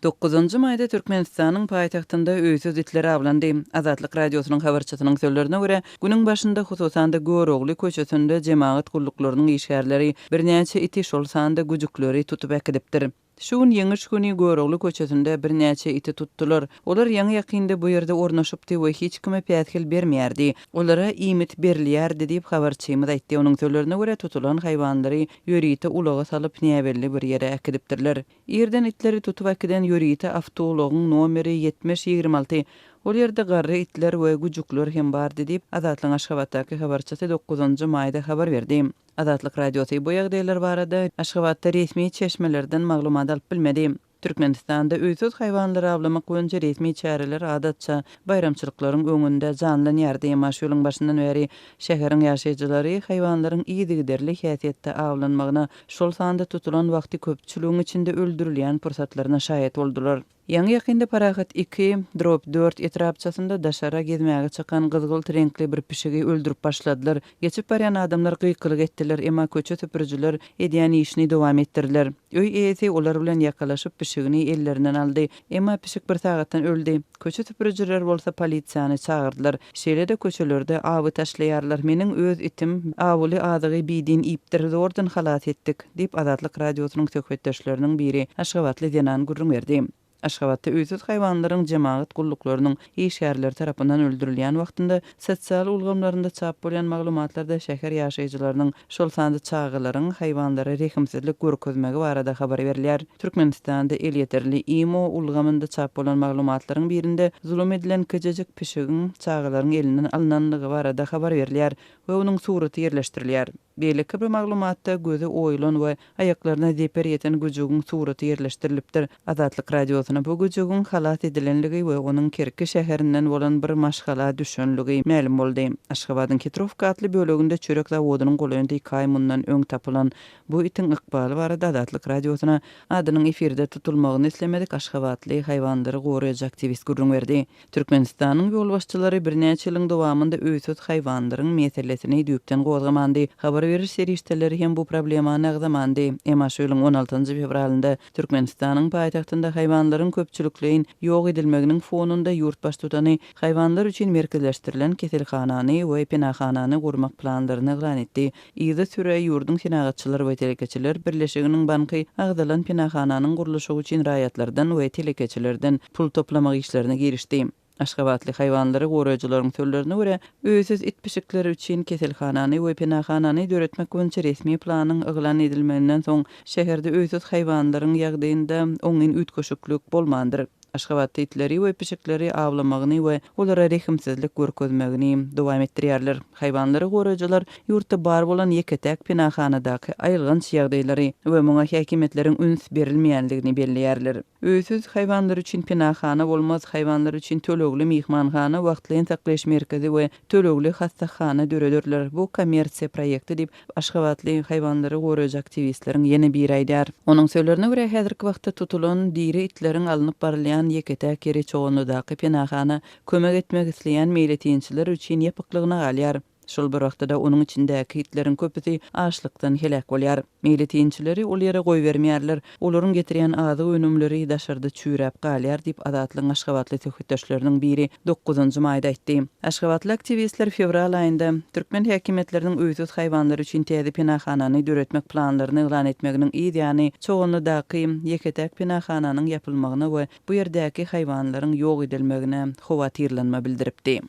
9-njy maýda Türkmenistanyň paýtagtynda öýsüz itler awlandy. Azatlyk radiosynyň habarçysynyň sözlerine görä, günüň başynda hususanda Görogly köçesinde jemaat gulluklarının işgärleri birnäçe iti şol sanda güjükleri tutup äkidipdir. Şuň ýeňiş güni Görogly köçesinde birnäçe iti tutdular. Olar ýaňy ýakynda bu ýerde ornaşypdy we hiç kime pätkil bermeýärdi. Olara iýmit berilýärdi diýip habarçymyz aýtdy. Onuň sözlerine görä tutulan haýwanlary ýörite ulaga salyp näbelli bir ýere äkidipdirler. Ýerden itleri tutup äkiden ýörite awtologyň nomeri 7026. Ol ýerde garry itler we güjükler hem bardy diýip Azatlyň Aşgabatdaky habarçysy 9-njy maýda habar berdi. Azatlyk radiosy bu ýagdaýlar barada Aşgabatda resmi çeşmelerden maglumat alyp bilmedi. Türkmenistanda öýsüz haýwanlary awlamak boýunça resmi çäreler adatça bayramçylyklaryň öňünde janlan ýerde ýamaşylyň başyndan beri şäheriň ýaşaýjylary haýwanlaryň iýdigiderli häsiýetde awlanmagyna şol sanda tutulan wagty köpçüligiň içinde öldürilýän pursatlaryna şahyt boldular. Ýaňy ýakynda Parahat 2/4 etrapçasynda daşara gezmäge çykan gyzgyl renkli bir pişigi öldürüp başladylar. Geçip barýan adamlar gıýkylyk etdiler, emma köçe süpürjüler edýän işini dowam etdirdiler. Öý eýeti olar bilen ýakalaşyp pişigini ellerinden aldy, emma pişik bir sagatdan öldü. Köçe süpürjüler bolsa polisiýany çağırdylar. Şeýle-de köçelerde awy taşlaýarlar. Meniň öz itim awly adygy bidin ipdir, ordan halat etdik diýip Azatlyk radiosynyň söhbetdeşleriniň biri Aşgabatly Denan Gurrun berdi. Aşgabatda öýsüz haýwanlaryň jemaat gulluklarının işgärleri tarapyndan öldürilýän wagtynda sosial ulgamlarynda çap bolýan maglumatlarda şäher ýaşaýjylarynyň şol sandy çağılaryň haýwanlara rehimsizlik görkezmegi barada habar berilýär. Türkmenistanda el ýeterli IMO ulgamynda çap bolan maglumatlaryň birinde zulum edilen kejejik pişigiň çağılaryň elinden alynanlygy barada habar berilýär we onuň suraty ýerleşdirilýär. Beýleki bir maglumatda gözi oýlan we aýaklaryna zeper ýeten güjügiň suraty ýerleşdirilipdir. Azatlyk radiosyna bu güjügiň halat edilenligi we onuň Kerki şäherinden bolan bir maşgala düşenligi ma'lum boldy. Aşgabatyň Ketrovka atly böleginde çörek zawodynyň golandy 2 aý mundan öň tapylan bu itin ykbaly barada Azatlyk radiosyna adynyň efirde tutulmagyny islemedik Aşgabatly haýwanlary goraýjy aktivist Gurrun berdi. Türkmenistanyň ýol başçylary birnäçe ýylyň dowamında öýsüz haýwanlaryň meselesini düýpden gozgamandy. Habar berir serişdeleri hem bu problemany agzamandy. Emma şöýlüň 16-njy fevralynda Türkmenistanyň paýtagtynda haýwanlaryň köpçülikliğin ýok edilmeginiň fonunda ýurtbaş tutany haýwanlar üçin merkezleşdirilen keselhanany we penahanany gurmak planlaryny elan etdi. Ýygy süre ýurdun senagatçylar we telekeçiler birleşiginiň banky agdalan penahananyň gurulşy üçin raýatlardan we telekeçilerden pul toplamak işlerine girişdi. Aşgabatly haýwanlary goraýjylaryň sözlerine görä, öýsüz it pişikleri üçin keselhanany we penahanany döretmek boýunça resmi planyň elan edilmegininden soň şäherde öýsüz haýwanlaryň ýagdaýynda oňyn ütköşüklik bolmandyr. Aşgabatda itleri we pişikleri awlamagyny we olara rehimsizlik görkezmegini dowam etdirýärler. Haýwanlary goraýjylar ýurtda bar bolan ýeketek penahanadaky aýylgan ýagdaýlary we muňa häkimetleriň üns berilmeýänligini belliýärler. Öýsüz haýwanlar üçin penahana bolmaz, haýwanlar üçin tölegli mihmanhana, wagtly saklaş merkezi we tölegli hastahana döredirler. Bu kommersiýa proýekti diýip Aşgabatly haýwanlary goraýjy aktivistleriň ýene bir aýdýar. Onuň sözlerine görä häzirki wagtda tutulan diri itleriň alynyp barylýan ýeketek ýeri çoğunludaky penahana kömek etmek isleýän meýletinçiler üçin ýapyklygyna galýar. Şol bir wagtda onuň içindäki itlerin köpüsi açlykdan helak bolýar. Meýletinçileri ol ýere goý bermeýärler. Olaryň getirýän azy önümleri daşarda çüýräp galýar diýip Azatlyň Aşgabatly söhbetdeşleriniň biri 9-njy maýda aýtdy. Aşgabatly aktivistler fevral aýynda türkmen häkimetleriniň öýsüz haýwanlar üçin täze penahanany döretmek planlaryny elan etmeginiň ideýany çoğunludaky ýeketek penahananyň ýapylmagyna we bu ýerdäki haýwanlaryň ýok edilmegine howatyrlanma bildiripdi.